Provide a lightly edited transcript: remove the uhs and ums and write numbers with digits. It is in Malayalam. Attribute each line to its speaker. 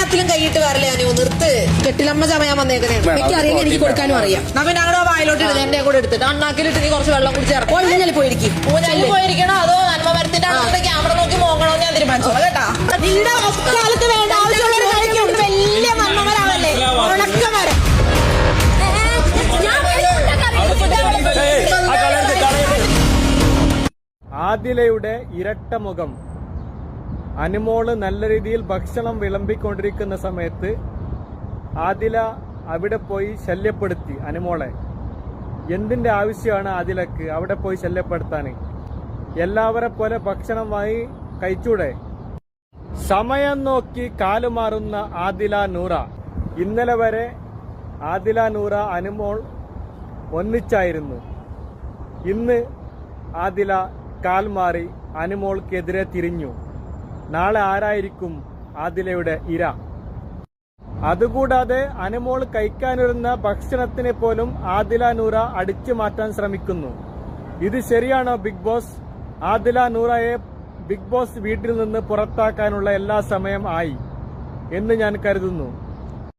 Speaker 1: എല്ലാത്തിലും കൈയിട്ട് വരല്ലേ അനു നിർത്ത്. കെട്ടിലമ്മ ചമയാൻ വന്നേക്കണേ. എനിക്ക് അറിയാം, എനിക്ക് കൊടുക്കാനും അറിയാം. നമ്മ ഞങ്ങളുടെ വായിലോട്ട് ഇടുന്നത് എന്റെ കൂടെ എടുത്തിട്ട് അണ്ണാക്കിലിട്ട് നീ കുറച്ച് വെള്ളം കുടിച്ച് ഇറക്കും. ഊഞ്ഞാലിൽ പോയിരിക്കും. ഊഞ്ഞാലിൽ പോയിരിക്കണോ അതോ നന്മ മരത്തിന്റെ അടുത്ത് ക്യാമറ നോക്കി നോക്കണോ ഞാൻ തീരുമാനിച്ചോളാം കേട്ടാ. നിങ്ങളുടെ ഒക്കാലത്ത് വേണ്ട ആവശ്യമുള്ളവർ കഴിക്കും. വലിയ നന്മമരാവല്ലേ ഉണക്കമരം.
Speaker 2: ആദിലയുടെ ഇരട്ട മുഖം. അനുമോള് നല്ല രീതിയിൽ ഭക്ഷണം വിളമ്പിക്കൊണ്ടിരിക്കുന്ന സമയത്ത് ആദില അവിടെ പോയി ശല്യപ്പെടുത്തി അനുമോളെ. എന്തിന്റെ ആവശ്യമാണ് ആദിലക്ക് അവിടെ പോയി ശല്യപ്പെടുത്താൻ? എല്ലാവരെ പോലെ ഭക്ഷണം വാങ്ങി കഴിച്ചൂടെ? സമയം നോക്കി കാലുമാറുന്ന ആദില നൂറ. ഇന്നലെ വരെ ആദില നൂറ അനുമോൾ ഒന്നിച്ചായിരുന്നു. ഇന്ന് ആദില കാൽ മാറി അനുമോൾക്കെതിരെ തിരിഞ്ഞു. നാളെ ആരായിരിക്കും ആദിലയുടെ ഇര? അതുകൂടാതെ അനുമോൾ കഴിക്കാനിരുന്ന ഭക്ഷണത്തിനെ പോലും ആദില നൂറ അടിച്ചു മാറ്റാൻ ശ്രമിക്കുന്നു. ഇത് ശരിയാണോ ബിഗ് ബോസ്? ആദില നൂറയെ ബിഗ് ബോസ് വീട്ടിൽ നിന്ന് പുറത്താക്കാനുള്ള എല്ലാ സമയം ആയി എന്ന് ഞാൻ കരുതുന്നു.